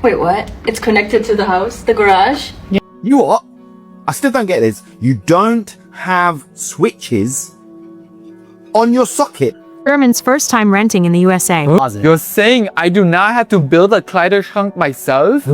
Wait, what? It's connected to the house? The garage? You what? I still don't get this. You don't have switches on your socket. German's first time renting in the USA. You're saying I do not have to build a Kleiderschrank myself?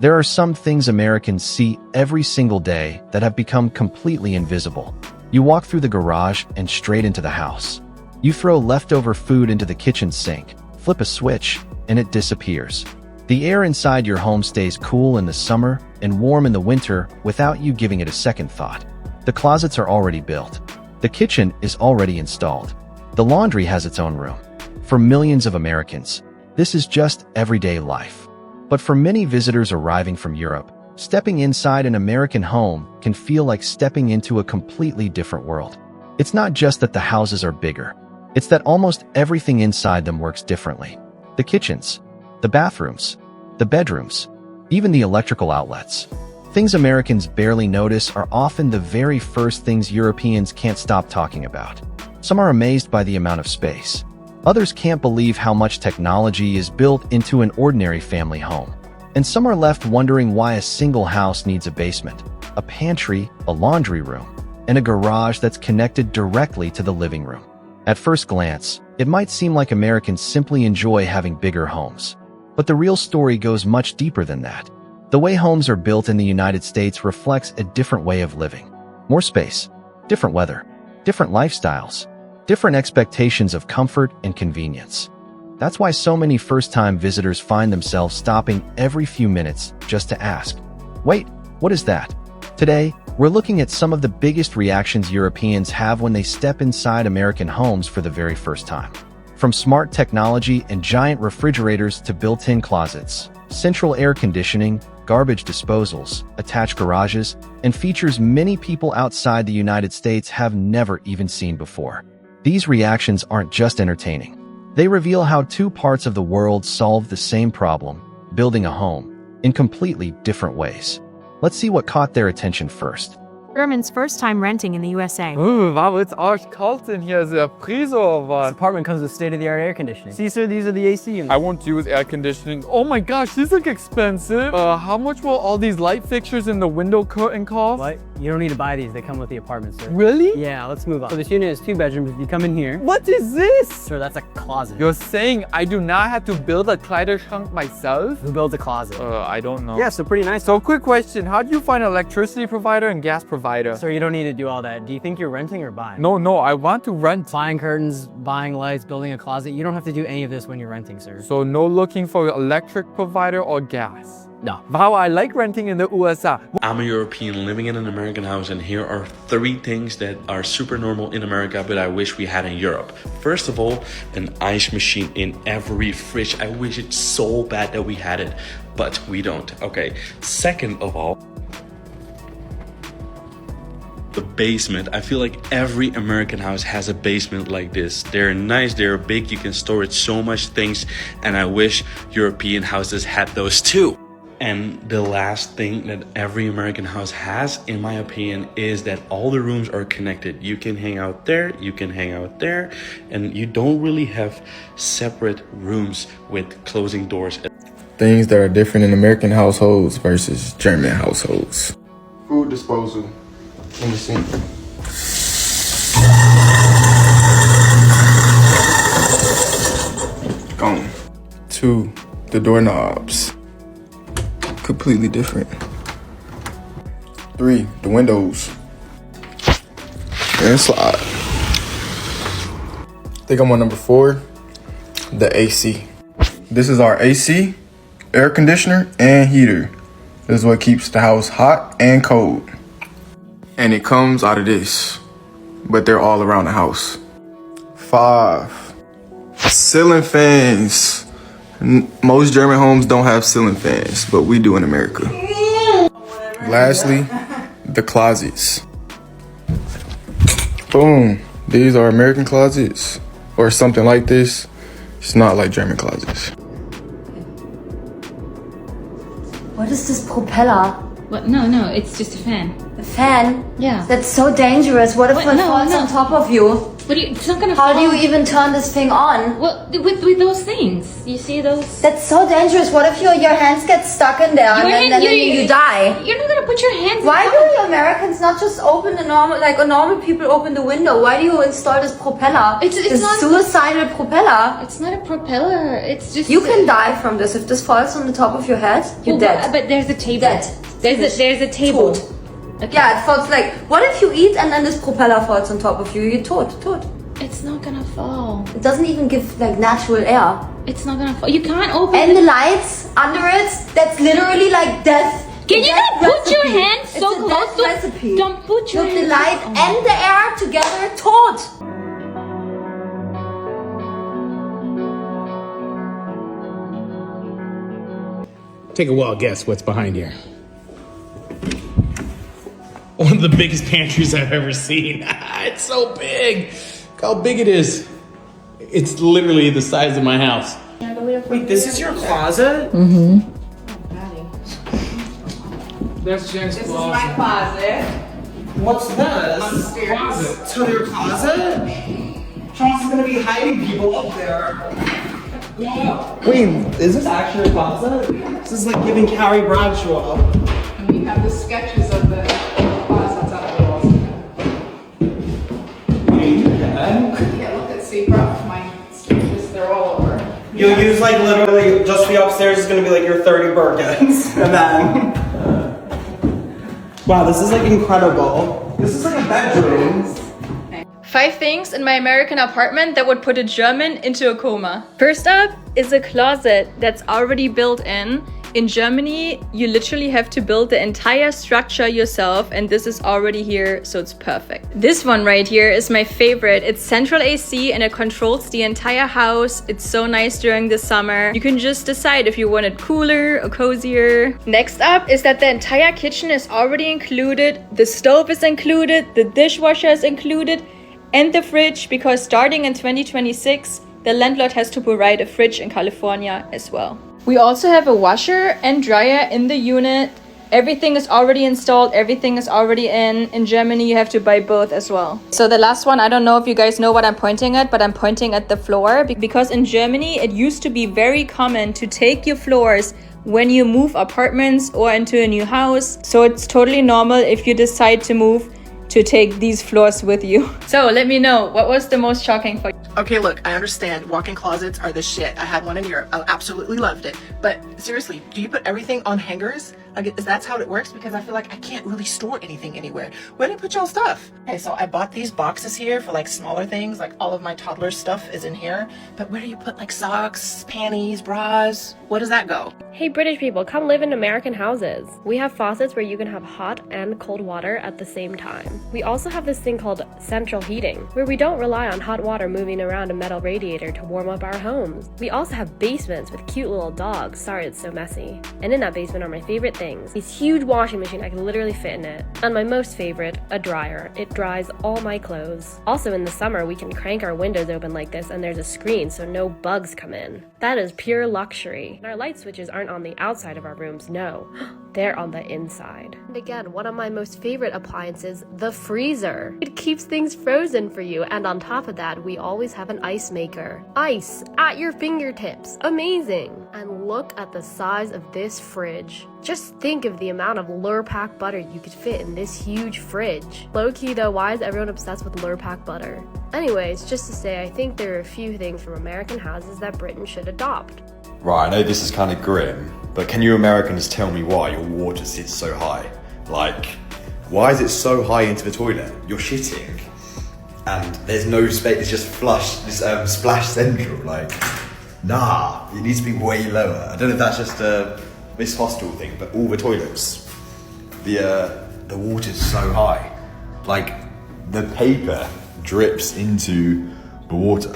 There are some things Americans see every single day that have become completely invisible. You walk through the garage and straight into the house. You throw leftover food into the kitchen sink, flip a switch, and it disappears. The air inside your home stays cool in the summer and warm in the winter without you giving it a second thought. The closets are already built. The kitchen is already installed. The laundry has its own room. For millions of Americans, this is just everyday life. But for many visitors arriving from Europe, stepping inside an American home can feel like stepping into a completely different world. It's not just that the houses are bigger. It's that almost everything inside them works differently. The kitchens, the bathrooms, the bedrooms, even the electrical outlets. Things Americans barely notice are often the very first things Europeans can't stop talking about. Some are amazed by the amount of space. Others can't believe how much technology is built into an ordinary family home. And some are left wondering why a single house needs a basement, a pantry, a laundry room, and a garage that's connected directly to the living room. At first glance, it might seem like Americans simply enjoy having bigger homes. But the real story goes much deeper than that. The way homes are built in the United States reflects a different way of living. More space, different weather, different lifestyles, different expectations of comfort and convenience. That's why so many first-time visitors find themselves stopping every few minutes just to ask, "Wait, what is that?" Today, we're looking at some of the biggest reactions Europeans have when they step inside American homes for the very first time. From smart technology and giant refrigerators to built-in closets, central air conditioning, garbage disposals, attached garages, and features many people outside the United States have never even seen before. These reactions aren't just entertaining. They reveal how two parts of the world solve the same problem, building a home, in completely different ways. Let's see what caught their attention first. German's first time renting in the USA. Ooh, wow, it's arschkalt in here. Is it a freezer or what? This apartment comes with state-of-the-art air conditioning. See, sir, these are the AC units. I won't use air conditioning. Oh my gosh, these look expensive. How much will all these light fixtures in the window curtain cost? What? You don't need to buy these. They come with the apartment, sir. Really? Yeah, let's move on. So this unit is 2 bedrooms. If you come in here... What is this? Sir, that's a closet. You're saying I do not have to build a Kleiderschrank myself? Who builds a closet? I don't know. Yeah, so pretty nice. So quick question, how do you find an electricity provider and gas provider? Sir, you don't need to do all that. Do you think you're renting or buying? No, I want to rent. Buying curtains, buying lights, building a closet. You don't have to do any of this when you're renting, sir. So no looking for electric provider or gas? No. Wow, I like renting in the USA. I'm a European living in an American house, and here are 3 things that are super normal in America, but I wish we had in Europe. First of all, an ice machine in every fridge. I wish it so bad that we had it, but we don't. Okay. Second of all, the basement. I feel like every American house has a basement like this. They're nice, they're big, you can store it so much things, and I wish European houses had those too. And the last thing that every American house has, in my opinion, is that all the rooms are connected. You can hang out there, you can hang out there, and you don't really have separate rooms with closing doors. Things that are different in American households versus German households. Food disposal in the sink. Gone. 2, the doorknobs. Completely different. 3, the windows. And slide. I think I'm on number 4, the AC. This is our AC, air conditioner, and heater. This is what keeps the house hot and cold. And it comes out of this, but they're all around the house. 5, ceiling fans. Most German homes don't have ceiling fans, but we do in America. Lastly, the closets. Boom. These are American closets or something like this. It's not like German closets. What is this propeller? What? No, it's just a fan. A fan? Yeah. That's so dangerous. What if it falls on top of you? What do you? It's not gonna How fall. do you even turn this thing on? Well, with those things. You see those? That's so dangerous. What if your hands get stuck in there and then you die? You're not gonna put your hands. Why do Americans not just open the normal, like a normal people open the window? Why do you install this propeller? It's this not suicidal propeller. It's not a propeller. It's just. You can die from this. If this falls on the top of your head, you're dead. But there's a table. Dead. There's a table. Okay. Yeah, it falls like. What if you eat and then this propeller falls on top of you? You're toad. It's not gonna fall. It doesn't even give like natural air. It's not gonna fall. You can't open. And the lights under it, that's literally like death. Can you not put your hands so It's a close death to? recipe. Don't put your With hands. the light and the air together, toad. Take a wild guess what's behind here. One of the biggest pantries I've ever seen. It's so big. Look how big it is. It's literally the size of my house. Wait, this is your closet? Mm-hmm. That's Jen's This is my closet. What's this? Closet. So your closet? Charles is gonna be hiding people up there. Wait, is this actually a closet? This is like giving Carrie Bradshaw. And we have the sketches of the closets on the walls. Yeah, look at see, my sketches, they're all over. You'll use like literally just the upstairs is gonna be like your 30 Birkins. And then. Wow, this is like incredible. This is like a bedroom. 5 things in my American apartment that would put a German into a coma. First up is a closet that's already built in. In Germany, you literally have to build the entire structure yourself, and this is already here, so it's perfect. This one right here is my favorite. It's central AC and it controls the entire house. It's so nice during the summer. You can just decide if you want it cooler or cozier. Next up is that the entire kitchen is already included. The stove is included, the dishwasher is included, and the fridge, because starting in 2026, the landlord has to provide a fridge in California as well. We also have a washer and dryer in the unit. Everything is already installed, everything is already in. In Germany, you have to buy both as well. So the last one, I don't know if you guys know what I'm pointing at, but I'm pointing at the floor, because in Germany, it used to be very common to take your floors when you move apartments or into a new house. So it's totally normal if you decide to move to take these floors with you. So let me know, what was the most shocking for you? Okay, look, I understand walk-in closets are the shit. I had one in Europe. I absolutely loved it. But seriously, do you put everything on hangers? Like, is that how it works? Because I feel like I can't really store anything anywhere. Where do you put y'all stuff? Okay, so I bought these boxes here for like smaller things. Like all of my toddler stuff is in here. But where do you put like socks, panties, bras? Where does that go? Hey British people, come live in American houses. We have faucets where you can have hot and cold water at the same time. We also have this thing called central heating, where we don't rely on hot water moving around a metal radiator to warm up our homes. We also have basements with cute little dogs. Sorry it's so messy. And in that basement are my favorite things. This huge washing machine, I can literally fit in it. And my most favorite, a dryer. It dries all my clothes. Also in the summer, we can crank our windows open like this and there's a screen so no bugs come in. That is pure luxury. And our light switches aren't on the outside of our rooms, no. They're on the inside. And again, one of my most favorite appliances, the freezer. It keeps things frozen for you, and on top of that, we always have an ice maker. Ice at your fingertips. Amazing. And look at the size of this fridge. Just think of the amount of Lurpak butter you could fit in this huge fridge. Low-key though, why is everyone obsessed with Lurpak butter? Anyways, just to say, I think there are a few things from American houses that Britain should adopt. Right, I know this is kind of grim, but can you Americans tell me why your water sits so high? Like, why is it so high into the toilet? You're shitting, and there's no space, it's just flush, this splash central, like, nah, it needs to be way lower. I don't know if that's just this hostel thing, but all the toilets, the water's so high. Like, the paper drips into the water.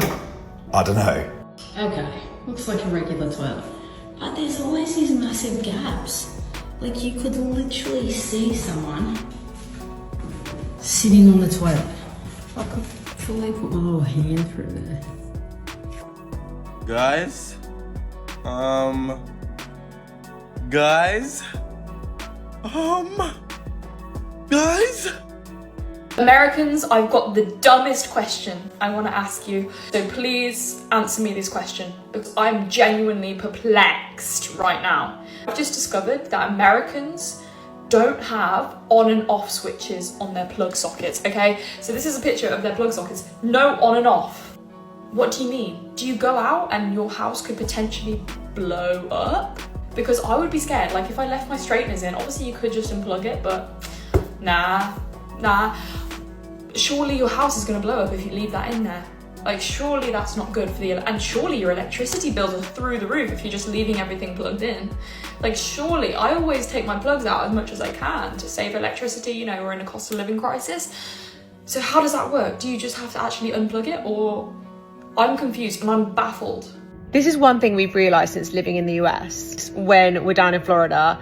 I don't know. Okay, looks like a regular toilet. But there's always these massive gaps. Like you could literally see someone sitting on the toilet. I could fully put my little hand through there. Guys? Guys? Guys? Americans, I've got the dumbest question I want to ask you. So please answer me this question because I'm genuinely perplexed right now. I've just discovered that Americans don't have on and off switches on their plug sockets, okay? So this is a picture of their plug sockets. No on and off. What do you mean? Do you go out and your house could potentially blow up? Because I would be scared. Like if I left my straighteners in, obviously you could just unplug it, but nah. Surely your house is gonna blow up if you leave that in there. Like surely that's not good for and surely your electricity bills are through the roof if you're just leaving everything plugged in. Like surely, I always take my plugs out as much as I can to save electricity, you know, we're in a cost of living crisis. So how does that work? Do you just have to actually unplug it, or I'm confused and I'm baffled. This is one thing we've realised since living in the US. When we're down in Florida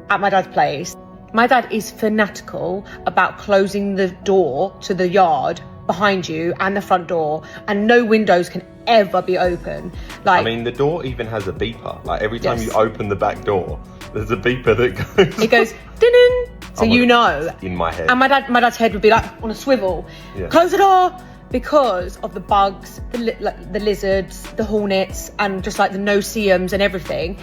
at my dad's place, my dad is fanatical about closing the door to the yard behind you and the front door, and no windows can ever be open. Like, I mean, the door even has a beeper. Like every time you open the back door, there's a beeper that goes. It goes ding, so you know. In my head. And my dad's head would be like on a swivel. Yeah. Close the door. Because of the bugs, the lizards, the hornets, and just like the no-see-ums and everything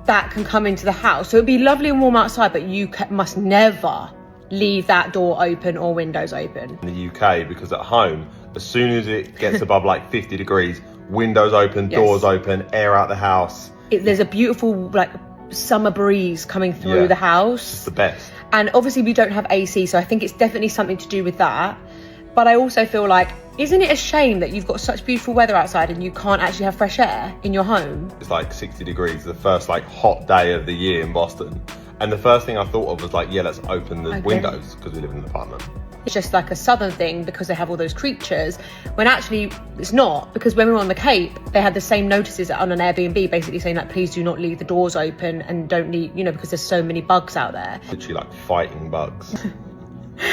that can come into the house. So it'd be lovely and warm outside, but you must never leave that door open or windows open. In the UK, because at home, as soon as it gets above like 50 degrees, windows open, doors open, air out the house. There's a beautiful like summer breeze coming through the house. It's the best. And obviously we don't have AC, so I think it's definitely something to do with that. But I also feel like, isn't it a shame that you've got such beautiful weather outside and you can't actually have fresh air in your home? It's like 60 degrees, the first like hot day of the year in Boston. And the first thing I thought of was like, yeah, let's open the windows because we live in an apartment. It's just like a southern thing because they have all those creatures, when actually it's not, because when we were on the Cape, they had the same notices on an Airbnb basically saying like, please do not leave the doors open and don't leave, you know, because there's so many bugs out there. Literally like fighting bugs.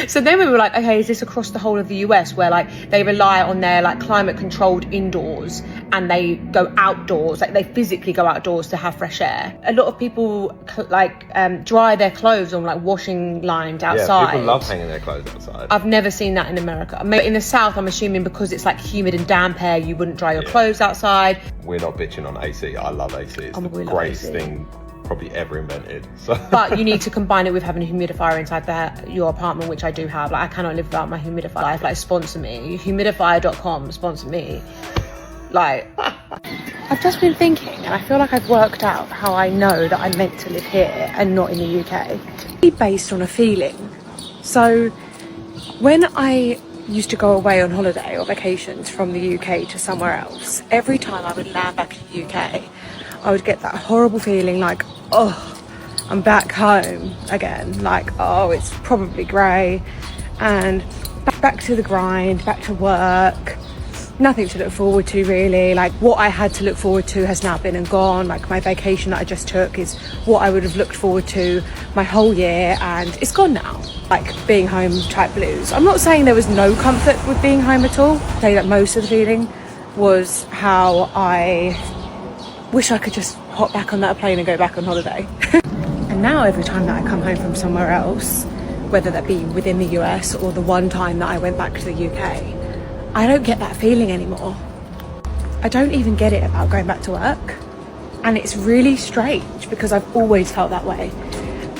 So then we were like, okay, is this across the whole of the US where like they rely on their like climate controlled indoors and they go outdoors, like they physically go outdoors to have fresh air? A lot of people dry their clothes on like washing lines outside. Yeah, people love hanging their clothes outside. I've never seen that in America. In the South, I'm assuming because it's like humid and damp air, you wouldn't dry your clothes outside. We're not bitching on AC. I love AC. It's the greatest thing probably ever invented. So. But you need to combine it with having a humidifier inside your apartment, which I do have. Like I cannot live without my humidifier. Like sponsor me, humidifier.com, sponsor me. Like I've just been thinking, and I feel like I've worked out how I know that I'm meant to live here and not in the UK. It's based on a feeling. So when I used to go away on holiday or vacations from the UK to somewhere else, every time I would land back in the UK, I would get that horrible feeling like, oh, I'm back home again. Like, oh, it's probably grey and back to the grind, back to work. Nothing to look forward to really. Like what I had to look forward to has now been and gone. Like my vacation that I just took is what I would have looked forward to my whole year and it's gone now. Like being home type blues. I'm not saying there was no comfort with being home at all. I'd say that most of the feeling was how I wish I could just hop back on that plane and go back on holiday. And now every time that I come home from somewhere else, whether that be within the US or the one time that I went back to the UK, I don't get that feeling anymore. I don't even get it about going back to work. And it's really strange because I've always felt that way.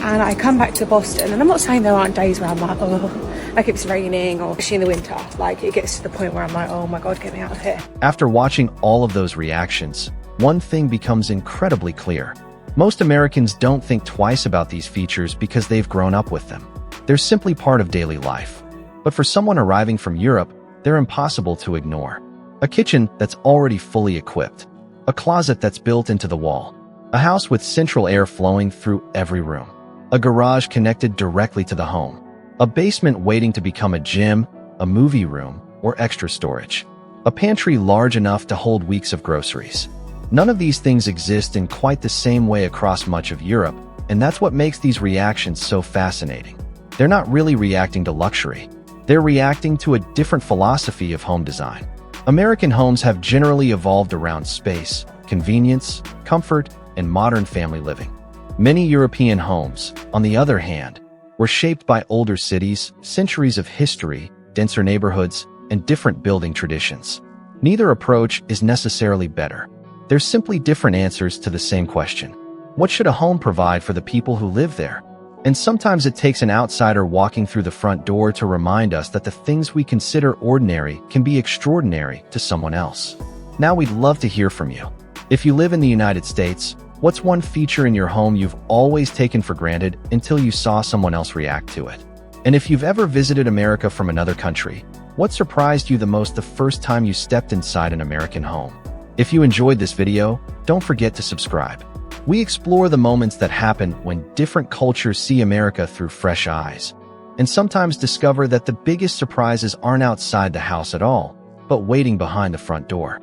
And I come back to Boston, and I'm not saying there aren't days where I'm like, oh, like it's raining, or especially in the winter, like it gets to the point where I'm like, oh my God, get me out of here. After watching all of those reactions, one thing becomes incredibly clear. Most Americans don't think twice about these features because they've grown up with them. They're simply part of daily life. But for someone arriving from Europe, they're impossible to ignore. A kitchen that's already fully equipped. A closet that's built into the wall. A house with central air flowing through every room. A garage connected directly to the home. A basement waiting to become a gym, a movie room, or extra storage. A pantry large enough to hold weeks of groceries. None of these things exist in quite the same way across much of Europe, and that's what makes these reactions so fascinating. They're not really reacting to luxury. They're reacting to a different philosophy of home design. American homes have generally evolved around space, convenience, comfort, and modern family living. Many European homes, on the other hand, were shaped by older cities, centuries of history, denser neighborhoods, and different building traditions. Neither approach is necessarily better. There's simply different answers to the same question. What should a home provide for the people who live there? And sometimes it takes an outsider walking through the front door to remind us that the things we consider ordinary can be extraordinary to someone else. Now we'd love to hear from you. If you live in the United States, what's one feature in your home you've always taken for granted until you saw someone else react to it? And if you've ever visited America from another country, what surprised you the most the first time you stepped inside an American home? If you enjoyed this video, don't forget to subscribe. We explore the moments that happen when different cultures see America through fresh eyes, and sometimes discover that the biggest surprises aren't outside the house at all, but waiting behind the front door.